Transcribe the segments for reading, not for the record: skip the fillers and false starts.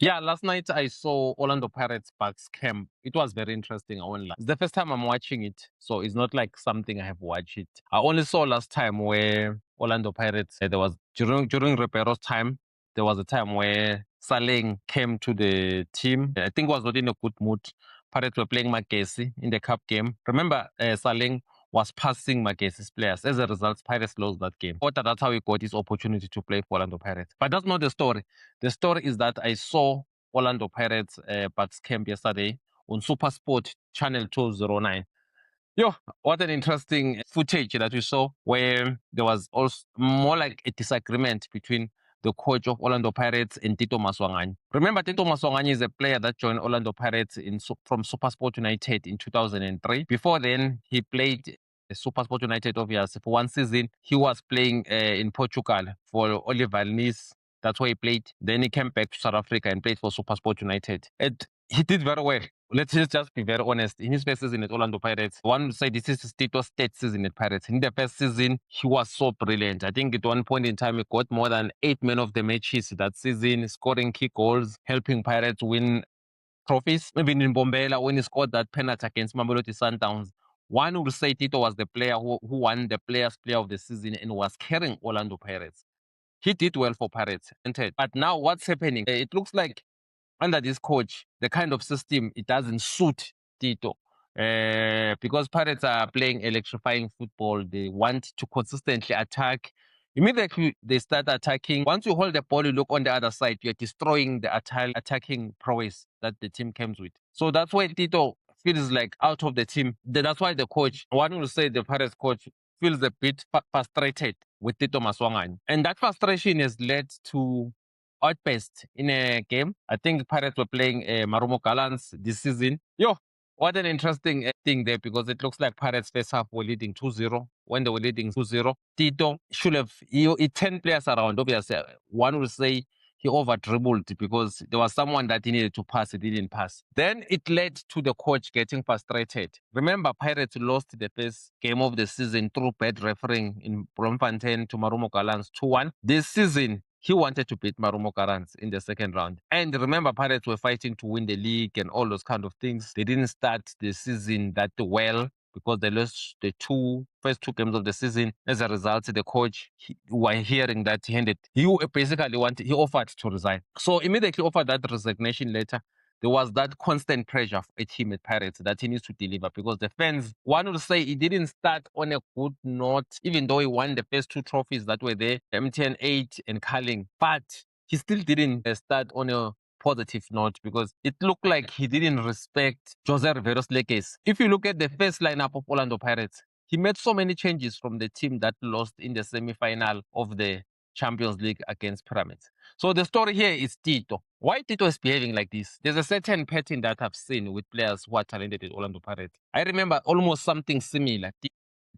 Yeah, last night I saw Orlando Pirates Bucks camp. It was very interesting. I won't lie. It's the first time I'm watching it, so it's not like something I have watched it. I only saw last time where Orlando Pirates. There was during Ribero's time. There was a time where Saleng came to the team. I think was not in a good mood. Pirates were playing Magesi in the cup game. Remember, Saleng was passing Magesi's players. As a result, Pirates lost that game. But that's how he got his opportunity to play for Orlando Pirates. But that's not the story. The story is that I saw Orlando Pirates Bucks camp yesterday on SuperSport Channel 209. Yo, what an interesting footage that we saw where there was also more like a disagreement between the coach of Orlando Pirates and Tito Maswanganyi. Remember, Tito Maswanganyi is a player that joined Orlando Pirates from SuperSport United in 2003. Before then, he played SuperSport United, obviously, for one season. He was playing in Portugal for Oliver Nice. That's where he played. Then he came back to South Africa and played for SuperSport United. And he did very well. Let's just be very honest. In his first season at Orlando Pirates, one would say this is his Tito's third season at Pirates. In the first season, he was so brilliant. I think at one point in time, he got more than 8 men of the matches that season, scoring key goals, helping Pirates win trophies. Even in Bombela, when he scored that penalty against Mamelodi Sundowns, one would say Tito was the player who won the Players' Player of the Season and was carrying Orlando Pirates. He did well for Pirates. But now what's happening? It looks like under this coach, the kind of system, it doesn't suit Tito. Because Pirates are playing electrifying football, they want to consistently attack. Immediately they start attacking. Once you hold the ball, you look on the other side, you're destroying the attacking prowess that the team comes with. So that's why Tito feels like out of the team. That's why the coach, one will say the Pirates coach, feels a bit frustrated with Tito Maswanganyi. And that frustration has led to outburst in a game. I think Pirates were playing Marumo Gallants this season. Yo, what an interesting thing there, because it looks like Pirates first half were leading 2-0. When they were leading 2-0, Tito should have he 10 players around. Obviously, one will say he over dribbled because there was someone that he needed to pass, he didn't pass. Then it led to the coach getting frustrated. Remember, Pirates lost the first game of the season through bad refereeing in Bloemfontein to Marumo Gallants 2-1. This season, he wanted to beat Marumo Gallants in the second round. And remember, Pirates were fighting to win the league and all those kind of things. They didn't start the season that well because they lost the first two games of the season. As a result, the coach, while hearing that, he offered to resign. So immediately offered that resignation letter. There was that constant pressure at him at Pirates that he needs to deliver, because the fans, one would say he didn't start on a good note, even though he won the first two trophies that were there, MTN 8 and Carling, but he still didn't start on a positive note, because it looked like he didn't respect Jose Rivero's legacy. If you look at the first lineup of Orlando Pirates, he made so many changes from the team that lost in the semi-final of the Champions League against Pyramids. So the story here is Tito. Why Tito is behaving like this? There's a certain pattern that I've seen with players who are talented at Orlando Pirates. I remember almost something similar.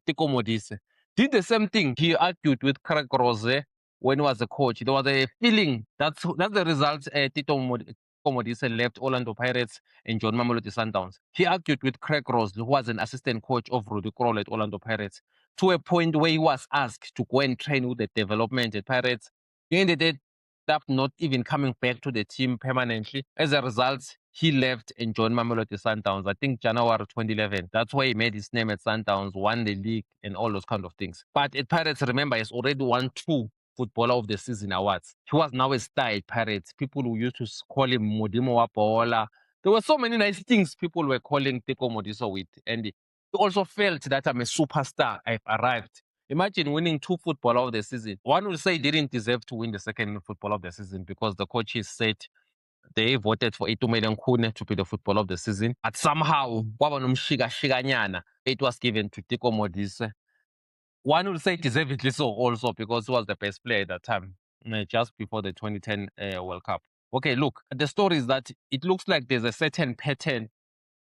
Tico Modise did the same thing. He argued with Craig Rose when he was a coach. There was a feeling that's the result. Tito Modise left Orlando Pirates and John Mamelodi Sundowns. He argued with Craig Rose, who was an assistant coach of Rudy Kroll at Orlando Pirates, to a point where he was asked to go and train with the development at Pirates. He ended up not even coming back to the team permanently. As a result, he left and joined Mamelodi Sundowns, I think January 2011. That's why he made his name at Sundowns, won the league and all those kind of things. But at Pirates, remember, he's already won 2 Footballer of the Season awards. He was now a star at Pirates. People who used to call him Modimo wa Bola. There were so many nice things people were calling Teko Modiso with. And he also felt that I'm a superstar. I've arrived. Imagine winning 2 Footballer of the Season. One would say he didn't deserve to win the second Footballer of the Season because the coaches said they voted for Itumeleng Khune to be the Footballer of the Season. But somehow, it was given to Teko Modise. One would say deservedly so also, because he was the best player at that time, just before the 2010 World Cup. Okay, look, the story is that it looks like there's a certain pattern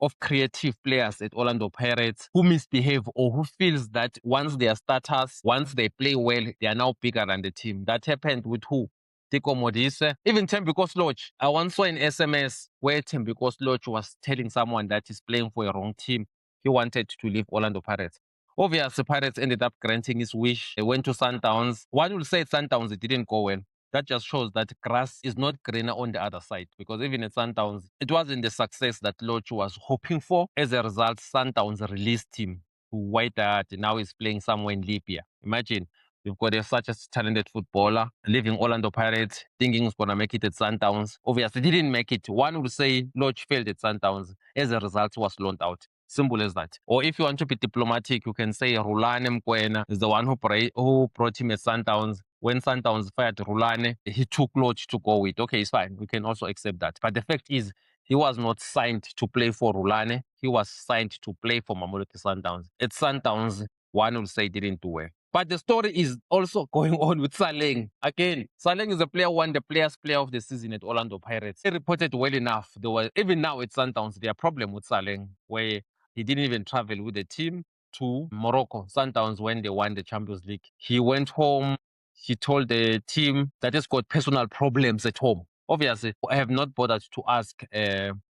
of creative players at Orlando Pirates who misbehave, or who feels that once they are starters, once they play well, they are now bigger than the team. That happened with who? Teko Modise, even Thembiko Sloch. I once saw an SMS where Thembiko Sloch was telling someone that he's playing for a wrong team. He wanted to leave Orlando Pirates. Obviously, Pirates ended up granting his wish. They went to Sundowns. One will say Sundowns, it didn't go well. that just shows that grass is not greener on the other side. Because even at Sundowns, it wasn't the success that Lodge was hoping for. As a result, Sundowns released him to White Hart. Now he's playing somewhere in Libya. Imagine. You've got such a talented footballer leaving Orlando Pirates, thinking he's going to make it at Sundowns. Obviously, he didn't make it. One would say Lodge failed at Sundowns. As a result, he was loaned out. Simple as that. Or if you want to be diplomatic, you can say Rulane Mkwena is the one who brought him at Sundowns. When Sundowns fired Rulane, he took Lodge to go with. Okay, it's fine. We can also accept that. But the fact is, he was not signed to play for Rulane. He was signed to play for Mamelodi Sundowns. At Sundowns, one will say didn't do well. But the story is also going on with Saleng. Again, Saleng is a player who won the Players' Player of the Season at Orlando Pirates. He reported well enough. There was, even now at Sundowns, there are problem with Saleng, where he didn't even travel with the team to Morocco, Sundowns, when they won the Champions League. He went home. He told the team that he's got personal problems at home. Obviously, I have not bothered to ask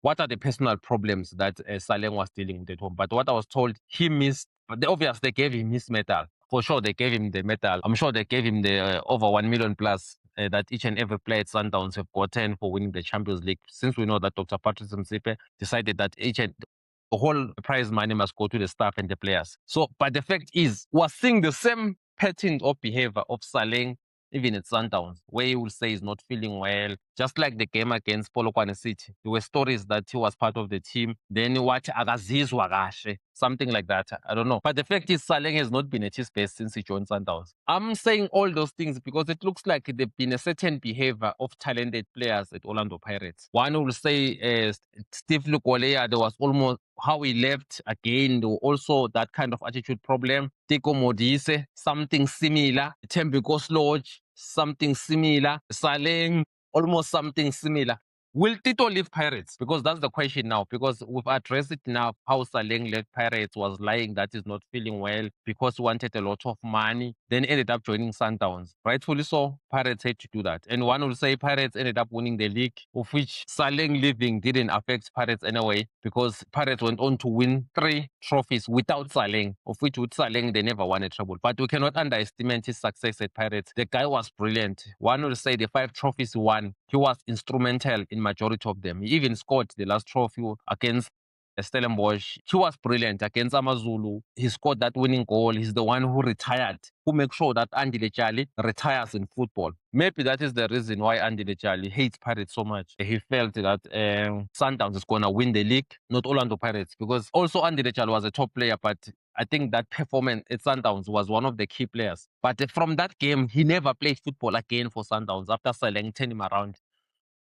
what are the personal problems that Saleng was dealing with at home. But what I was told, he missed. Obviously, they gave him his medal. For sure, they gave him the medal. I'm sure they gave him the over 1 million plus that each and every player at Sundowns have gotten for winning the Champions League. Since we know that Dr. Patrice Msipe decided that the whole prize money must go to the staff and the players. So, but the fact is, we're seeing the same pattern of behavior of Saleng even at Sundowns, where he will say he's not feeling well. Just like the game against Polokwane City, there were stories that he was part of the team. Then what akazizwa kahle, something like that. I don't know. But the fact is, Saleng has not been at his best since he joined Sundowns. I'm saying all those things because it looks like there's been a certain behavior of talented players at Orlando Pirates. One will say Steve Lukolea, there was almost how he left again, there was also that kind of attitude problem. Teko Modise, something similar. Thembiko Lodge, something similar. Saleng, almost something similar. Will Tito leave Pirates? Because that's the question now. Because we've addressed it now. How Saleng left Pirates, was lying that he's not feeling well because he wanted a lot of money. Then ended up joining Sundowns. Rightfully so, Pirates had to do that. And one will say Pirates ended up winning the league, of which Saleng leaving didn't affect Pirates anyway, because Pirates went on to win 3 trophies without Saleng, of which with Saleng they never won a treble. But we cannot underestimate his success at Pirates. The guy was brilliant. One will say the 5 trophies he won, he was instrumental in majority of them. He even scored the last trophy against Stellenbosch. He was brilliant against Amazulu. He scored that winning goal. He's the one who retired, who makes sure that Andile Jali retires in football. Maybe that is the reason why Andile Jali hates Pirates so much. He felt that Sundowns is going to win the league, not Orlando Pirates, because also Andile Jali was a top player, but I think that performance at Sundowns was one of the key players. But from that game, he never played football again for Sundowns after Saleng turned him around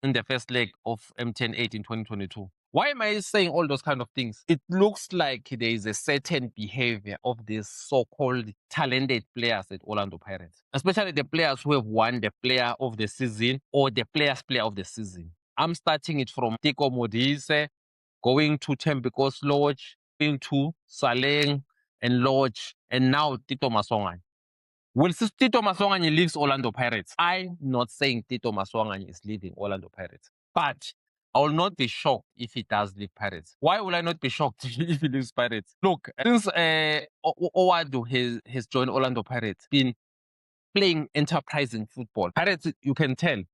in the first leg of M10-8 in 2022. Why am I saying all those kind of things? It looks like there is a certain behavior of these so-called talented players at Orlando Pirates, especially the players who have won the player of the season or the players player of the season. I'm starting it from Teko Modise, going to Thembiko Lodge, going to Saleng and Lodge, and now Tito Masongane. Will Tito Masongane leaves Orlando Pirates? I'm not saying Tito Masongane is leaving Orlando Pirates, but I will not be shocked if he does leave Pirates. Why will I not be shocked if he leaves Pirates? Look, since Owadu has joined Orlando Pirates, been playing enterprising football. Pirates, you can tell.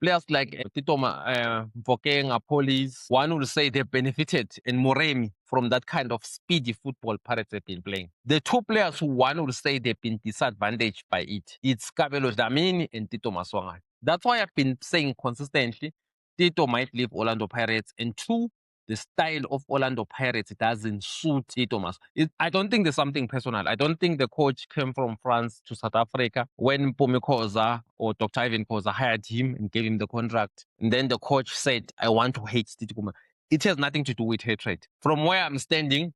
Players like Tito Mfokeng, Police, one will say they benefited in Moremi from that kind of speedy football Pirates have been playing. The 2 players who one will say they've been disadvantaged by it, it's Kabelo Dlamini and Tito Masongane. That's why I've been saying consistently, Tito might leave Orlando Pirates, and 2, the style of Orlando Pirates doesn't suit Tito Masongane. I don't think there's something personal. I don't think the coach came from France to South Africa when Mpumi Khoza or Dr. Ivan Khoza hired him and gave him the contract. And then the coach said, I want to hate Tito Masongane. It has nothing to do with hatred. From where I'm standing,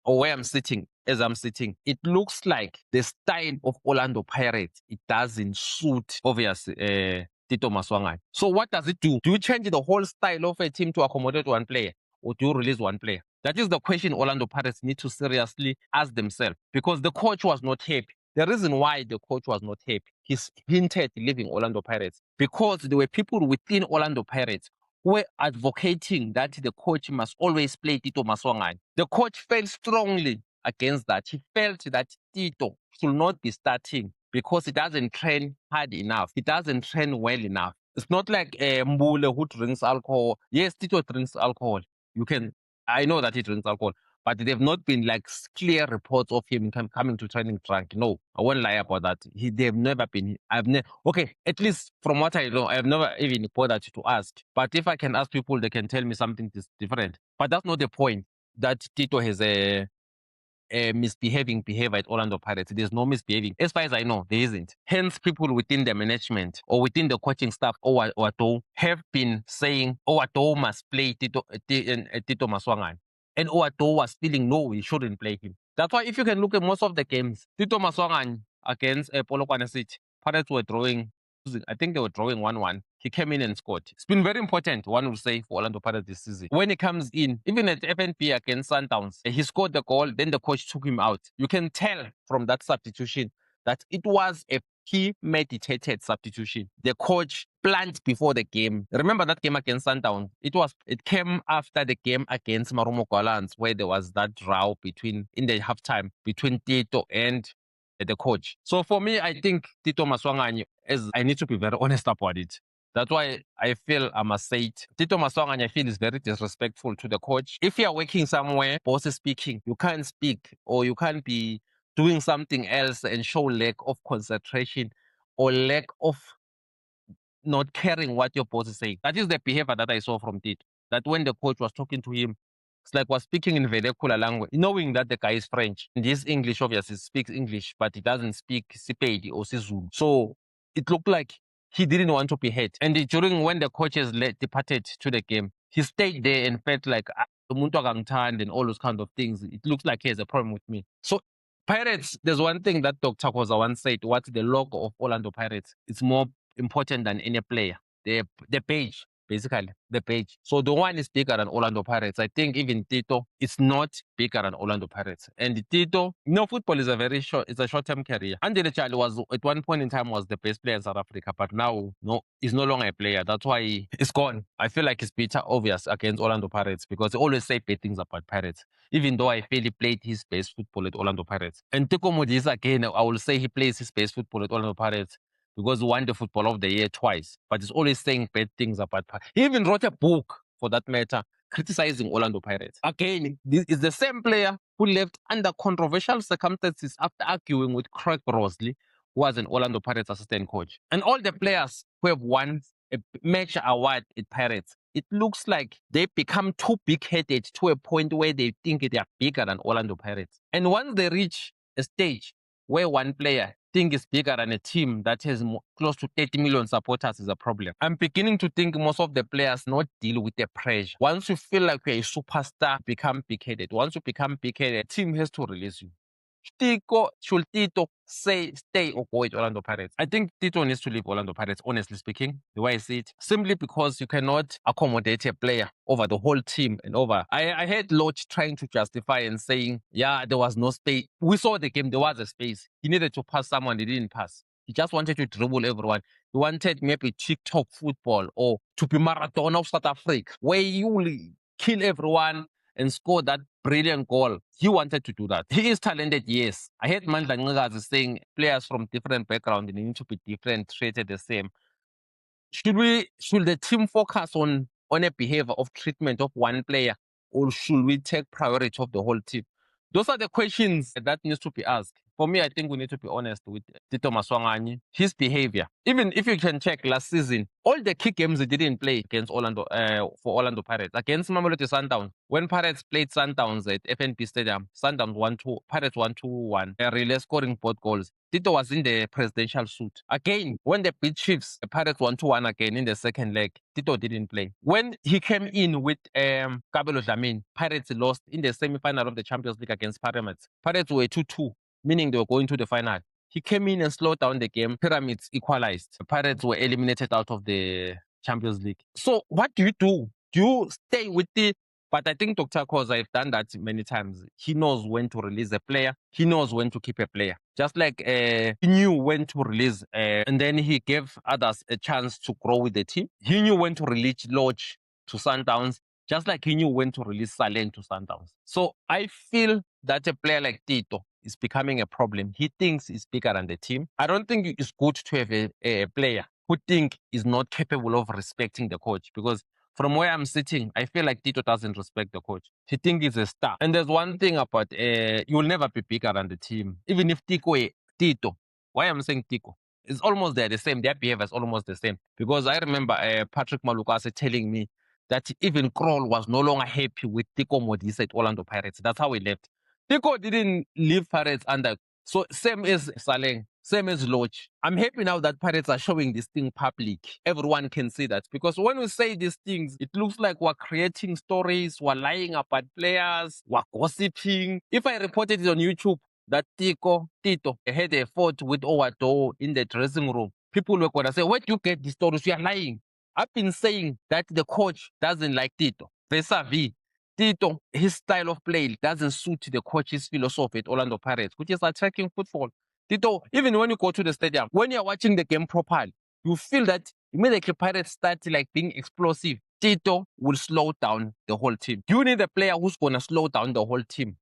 or where I'm sitting, as I'm sitting, it looks like the style of Orlando Pirates, it doesn't suit, obviously, Tito Masongane. So what does it do? Do you change the whole style of a team to accommodate one player, or do you release one player? That is the question Orlando Pirates need to seriously ask themselves, because the coach was not happy. The reason why the coach was not happy, he hinted leaving Orlando Pirates, because there were people within Orlando Pirates were advocating that the coach must always play Tito Masongane. The coach felt strongly against that. He felt that Tito should not be starting because he doesn't train hard enough. He doesn't train well enough. It's not like Mbule who drinks alcohol. Yes, Tito drinks alcohol. I know that he drinks alcohol, but they've not been like clear reports of him coming to training drunk. No, I won't lie about that. They've never been. Okay, at least from what I know, I've never even bothered to ask. But if I can ask people, they can tell me something different. But that's not the point. That Tito has a misbehaving behavior at Orlando Pirates. There's no misbehaving. As far as I know, there isn't. Hence, people within the management or within the coaching staff, Owato, have been saying Owato must play Tito Maswangan. And Owato was feeling no, we shouldn't play him. That's why if you can look at most of the games, Tito Maswangan against Polokwane City, Pirates were drawing. I think they were drawing 1-1. He came in and scored. It's been very important, one would say, for Orlando Pirates this season. When he comes in, even at FNP against Sundowns, he scored the goal, then the coach took him out. You can tell from that substitution that it was a premeditated substitution. The coach planned before the game. Remember that game against Sundowns? It came after the game against Marumo Gallants, where there was that row in the halftime between Tito and the coach. So for me, I think Tito Maswanganyi, I need to be very honest about it. That's why I feel I must say it. Tito Maswanganyi, I feel, is very disrespectful to the coach. If you are working somewhere, boss is speaking, you can't speak or you can't be doing something else and show lack of concentration or lack of not caring what your boss is saying. That is the behavior that I saw from Tito. That when the coach was talking to him, it's like was speaking in vernacular language, knowing that the guy is French. And this English, obviously, speaks English, but he doesn't speak Sepedi or Sizulu. So it looked like he didn't want to be hurt. And during when the coaches departed to the game, he stayed there and felt like umuntu akangithandi and all those kind of things. It looks like he has a problem with me. So Pirates, there's one thing that Dr. Koza once said, what's the logo of Orlando Pirates? It's more important than any player. The page, basically, the page. So the one is bigger than Orlando Pirates. I think even Tito is not bigger than Orlando Pirates. And Tito, football is it's a short-term career. Andy Child was, at one point in time, was the best player in South Africa, but now, no, he's no longer a player. That's why he's gone. I feel like it's bitter obvious against Orlando Pirates because they always say bad things about Pirates, even though I feel he played his best football at Orlando Pirates. And Teko Modise, again, I will say he plays his best football at Orlando Pirates because he won the Football of the Year twice, but he's always saying bad things about Pirates. He even wrote a book, for that matter, criticizing Orlando Pirates. Again, this is the same player who left under controversial circumstances after arguing with Craig Rosley, who was an Orlando Pirates assistant coach. And all the players who have won a major award at Pirates, it looks like they become too big-headed to a point where they think they are bigger than Orlando Pirates. And once they reach a stage where one player think is bigger than a team that has close to 30 million supporters is a problem. I'm beginning to think most of the players not deal with the pressure. Once you feel like you're a superstar, become big-headed. Once you become big-headed, team has to release you. Should Tito stay or go with Orlando Pirates? I think Tito needs to leave Orlando Pirates, honestly speaking, the way I see it. Simply because you cannot accommodate a player over the whole team and over. I heard Loach trying to justify and saying, yeah, there was no space. We saw the game, there was a space. He needed to pass someone, he didn't pass. He just wanted to dribble everyone. He wanted maybe TikTok football or to be Maradona of South Africa, where you will kill everyone and score that brilliant goal. He wanted to do that. He is talented, yes. I heard Mandla Ncikazi saying players from different backgrounds need to be different, treated the same. Should the team focus on a behavior of treatment of one player, or should we take priority of the whole team? Those are the questions that needs to be asked. For me, I think we need to be honest with Tito Maswanganyi, his behavior. Even if you can check last season, all the key games he didn't play against Orlando for Orlando Pirates. Against Mamelodi Sundowns, when Pirates played Sundowns at FNP Stadium, Sundowns 1-2, Pirates 1-2-1, relay scoring both goals. Tito was in the presidential suit. Again, when they beat Chiefs, the Pirates 1-1 again in the second leg, Tito didn't play. When he came in with Kabelo Dlamini, Pirates lost in the semi-final of the Champions League against Pyramids. Pirates were 2-2, meaning they were going to the final. He came in and slowed down the game. Pyramids equalized. The Pirates were eliminated out of the Champions League. So what do you do? Do you stay with the... But I think Dr. Koza have done that many times. He knows when to release a player. He knows when to keep a player. Just like he knew when to release, and then he gave others a chance to grow with the team. He knew when to release Lodge to Sundowns, just like he knew when to release Salen to Sundowns. So I feel that a player like Tito, is becoming a problem. He thinks he's bigger than the team. I don't think it's good to have a player who think is not capable of respecting the coach, because from where I'm sitting, I feel like Tito doesn't respect the coach. He thinks he's a star. And there's one thing about you will never be bigger than the team. Even if Tito, why I'm saying Tico? It's almost the same. Their behavior is almost the same. Because I remember Patrick Malukase telling me that even Kroll was no longer happy with Tico Modise at Orlando Pirates. That's how he left. Tico didn't leave Pirates under. So same as Saleng, same as Lodge. I'm happy now that Pirates are showing this thing public. Everyone can see that. Because when we say these things, it looks like we're creating stories, we're lying about players, we're gossiping. If I reported it on YouTube, that Tito had a fight with Owado in the dressing room, people were going to say, where do you get these stories? You are lying. I've been saying that the coach doesn't like Tito. Vis-a-vis, Tito, his style of play doesn't suit the coach's philosophy at Orlando Pirates, which is attacking football. Tito, even when you go to the stadium, when you're watching the game properly, you feel that immediately Pirates start like being explosive. Tito will slow down the whole team. You need a player who's going to slow down the whole team,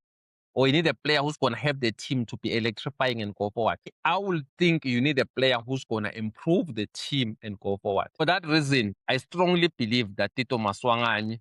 or you need a player who's going to help the team to be electrifying and go forward. I will think you need a player who's going to improve the team and go forward. For that reason, I strongly believe that Tito Maswanganyi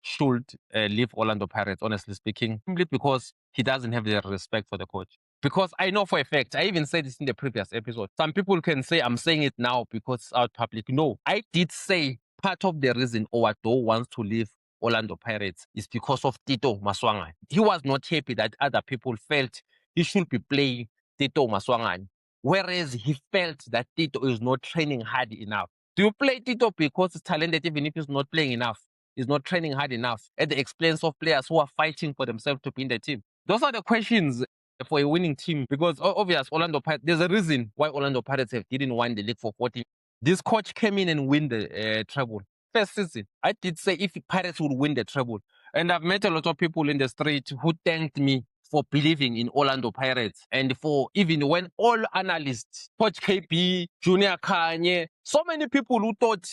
should leave Orlando Pirates, honestly speaking, simply because he doesn't have the respect for the coach. Because I know for a fact, I even said this in the previous episode, some people can say I'm saying it now because it's out public. No, I did say part of the reason Owado wants to leave Orlando Pirates is because of Tito Maswanganyi. He was not happy that other people felt he should be playing Tito Maswanganyi, whereas he felt that Tito is not training hard enough. Do you play Tito because he's talented even if he's not playing enough? He's not training hard enough at the expense of players who are fighting for themselves to be in the team? Those are the questions for a winning team, because obvious Orlando Pirates, there's a reason why Orlando Pirates didn't win the league for 40. This coach came in and win the treble. First season, I did say if Pirates would win the treble. And I've met a lot of people in the street who thanked me for believing in Orlando Pirates, and for even when all analysts, Coach KB, Junior Kanye, so many people who thought,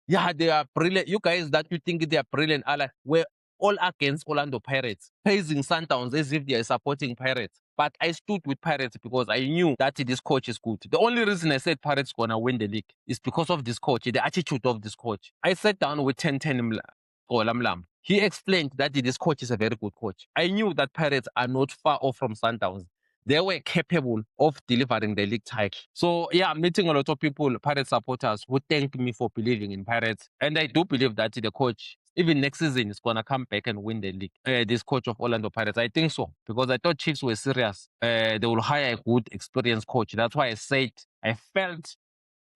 yeah, they are brilliant. You guys that you think they are brilliant, were all against Orlando Pirates, praising Sundowns as if they are supporting Pirates. But I stood with Pirates because I knew that this coach is good. The only reason I said Pirates gonna win the league is because of this coach, the attitude of this coach. I sat down with 1010 Lam. He explained that this coach is a very good coach. I knew that Pirates are not far off from Sundowns. They were capable of delivering the league title. So yeah, I'm meeting a lot of people, Pirates supporters, who thank me for believing in Pirates. And I do believe that the coach, even next season, is going to come back and win the league. This coach of Orlando Pirates, I think so. Because I thought Chiefs were serious. They will hire a good, experienced coach. That's why I said, I felt,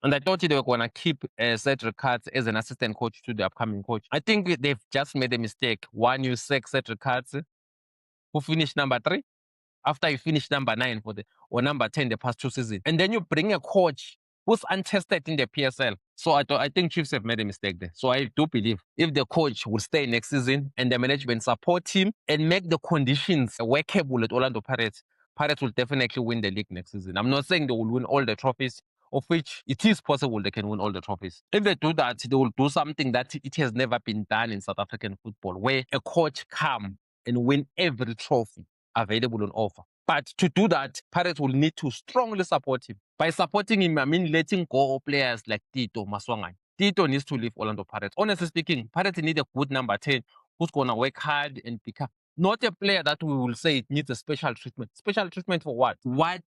and I thought they were going to keep Cedric Katz as an assistant coach to the upcoming coach. I think they've just made a mistake. One, you sack Cedric Katz, who finished number 3. After you finish number 9 or number 10 the past 2 seasons. And then you bring a coach who's untested in the PSL. So I think Chiefs have made a mistake there. So I do believe if the coach will stay next season and the management support him and make the conditions workable at Orlando Pirates, Pirates will definitely win the league next season. I'm not saying they will win all the trophies, of which it is possible they can win all the trophies. If they do that, they will do something that it has never been done in South African football, where a coach come and win every trophy available on offer. But to do that, Pirates will need to strongly support him. By supporting him, I mean letting go of players like Tito Maswanganyi. Tito needs to leave Orlando Pirates. Honestly speaking, Pirates need a good number 10 who's going to work hard and become not a player that we will say it needs a special treatment. Special treatment for what? Why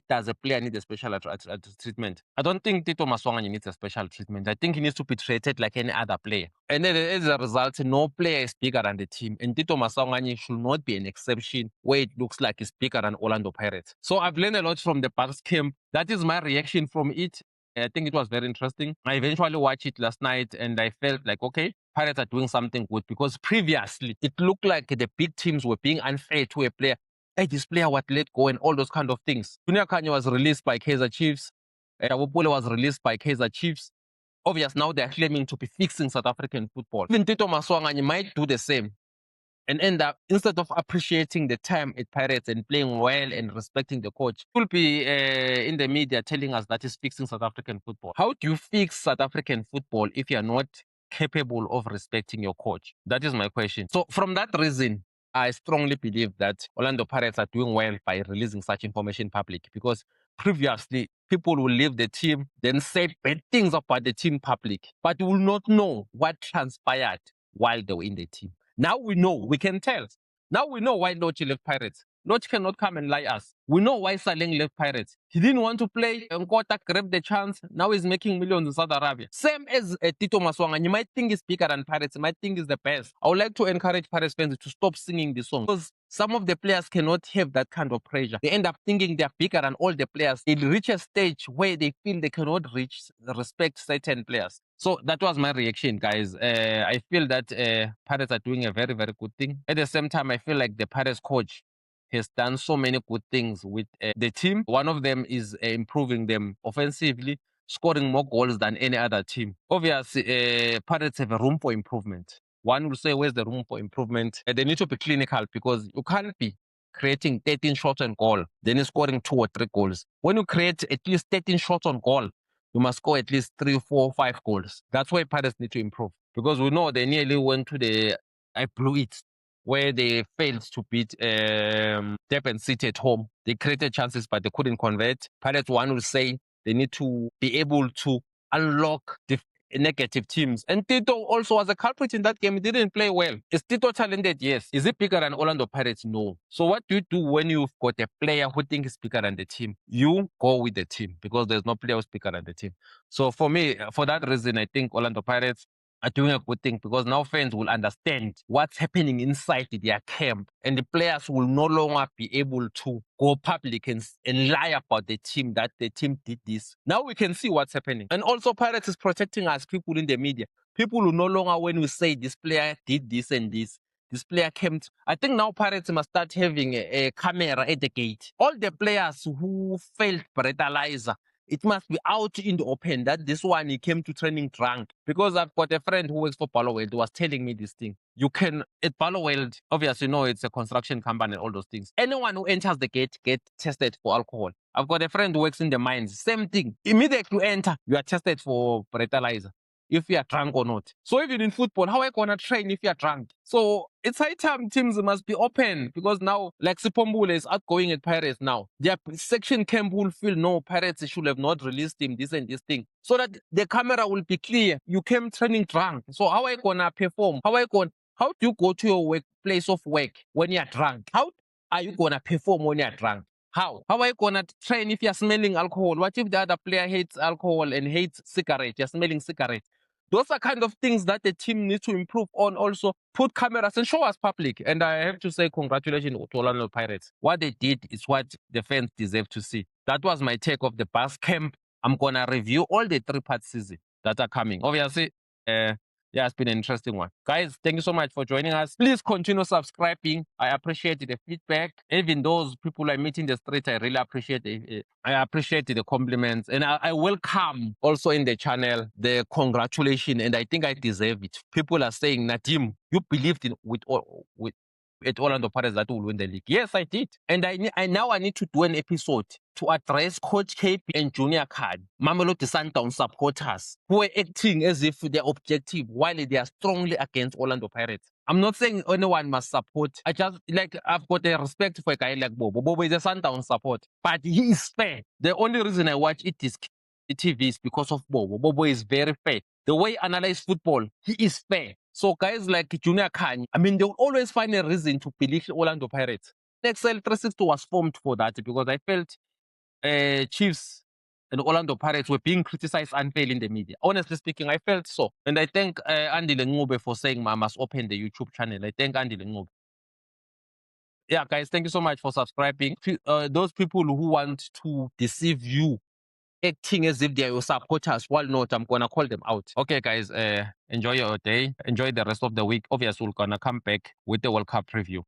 does a player need a special treatment? I don't think Tito Maswanganyi needs a special treatment. I think he needs to be treated like any other player. And then as a result, no player is bigger than the team. And Tito Maswanganyi should not be an exception where it looks like he's bigger than Orlando Pirates. So I've learned a lot from the Bucks camp. That is my reaction from it. I think it was very interesting. I eventually watched it last night and I felt like, okay, Pirates are doing something good, because previously it looked like the big teams were being unfair to a player. Hey, this player was let go and all those kind of things. Junior Kanye was released by Kaizer Chiefs. Wapule was released by Kaizer Chiefs. Obviously, now they're claiming to be fixing South African football. Even Tito Maswanganyi might do the same and end up, instead of appreciating the time at Pirates and playing well and respecting the coach, will be in the media telling us that he's fixing South African football. How do you fix South African football if you're not capable of respecting your coach? That is my question. So from that reason, I strongly believe that Orlando Pirates are doing well by releasing such information public, because previously people will leave the team, then say bad things about the team public, but will not know what transpired while they were in the team. Now we know, we can tell. Now we know why Lochi left Pirates. Lochi cannot come and lie us. We know why Saleng left Pirates. He didn't want to play. Nkota grabbed the chance. Now he's making millions in Saudi Arabia. Same as Tito Maswanga. You might think he's bigger than Pirates. You might think he's the best. I would like to encourage Pirates fans to stop singing this song, because some of the players cannot have that kind of pressure. They end up thinking they're bigger than all the players. They reach a stage where they feel they cannot respect certain players. So that was my reaction, guys. I feel that Pirates are doing a very, very good thing. At the same time, I feel like the Pirates coach has done so many good things with the team. One of them is improving them offensively, scoring more goals than any other team. Obviously, Pirates have a room for improvement. One will say, where's the room for improvement? They need to be clinical, because you can't be creating 13 shots on goal, then you're scoring 2 or 3 goals. When you create at least 13 shots on goal, you must score at least 3, 4, 5 goals. That's why Pirates need to improve, because we know they nearly went to the I blew it, where they failed to beat Durban City at home. They created chances, but they couldn't convert. Pirates one will say they need to be able to unlock the negative teams. And Tito also was a culprit in that game. He didn't play well. Is Tito talented? Yes. Is he bigger than Orlando Pirates? No. So what do you do when you've got a player who thinks he's bigger than the team? You go with the team, because there's no player who's bigger than the team. So for me, for that reason, I think Orlando Pirates are doing a good thing, because now fans will understand what's happening inside their camp, and the players will no longer be able to go public and lie about the team, that the team did this. Now we can see what's happening. And also Pirates is protecting us, people in the media. People will no longer, when we say this player did this and this player came to, I think now Pirates must start having a camera at the gate. All the players who failed breathalyzer, it must be out in the open that this one, he came to training drunk. Because I've got a friend who works for Barloworld who was telling me this thing. You can, at Barloworld, obviously, it's a construction company and all those things. Anyone who enters the gate get tested for alcohol. I've got a friend who works in the mines, same thing. Immediately you enter, you are tested for breathalyzer, if you are drunk or not. So even in football, how are you going to train if you are drunk? So it's high time teams must be open, because now, like Sipombule is outgoing at Pirates now. Their section camp will feel, no, Pirates should have not released him, this and this thing. So that the camera will be clear. You came training drunk. So how are you going to perform? How do you go to your place of work when you're drunk? How are you going to perform when you're drunk? How? How are you going to train if you're smelling alcohol? What if the other player hates alcohol and hates cigarette? You're smelling cigarette. Those are kind of things that the team needs to improve on. Also, put cameras and show us public. And I have to say congratulations to Orlando Pirates. What they did is what the fans deserve to see. That was my take of the Bus Camp. I'm going to review all the 3-part season that are coming. Obviously, yeah, it's been an interesting one. Guys, thank you so much for joining us. Please continue subscribing. I appreciate the feedback. Even those people I meet in the street, I really appreciate it. I appreciate the compliments. And I welcome also in the channel the congratulations. And I think I deserve it. People are saying, Nadim, you believed in at Orlando Pirates that will win the league. Yes, I did. And I need to do an episode to address Coach KP and Junior Khane, Mamelodi Sundowns supporters, who are acting as if they're objective while they are strongly against Orlando Pirates. I'm not saying anyone must support. I've got a respect for a guy like Bobo. Bobo is a Sundowns support, but he is fair. The only reason I watch it is TV is because of Bobo. Bobo is very fair. The way he analyzes football, he is fair. So guys like Junior Khane, they'll always find a reason to believe Orlando Pirates. Excel 360 was formed for that, because I felt Chiefs and Orlando Pirates were being criticized unfairly in the media. Honestly speaking, I felt so. And I thank Andy Lengube for saying I must open the YouTube channel. I thank Andy Lengube. Yeah, guys, thank you so much for subscribing. Those people who want to deceive you, acting as if they are your supporters, while not, I'm gonna call them out. Okay, guys, enjoy your day. Enjoy the rest of the week. Obviously, we're gonna come back with the World Cup preview.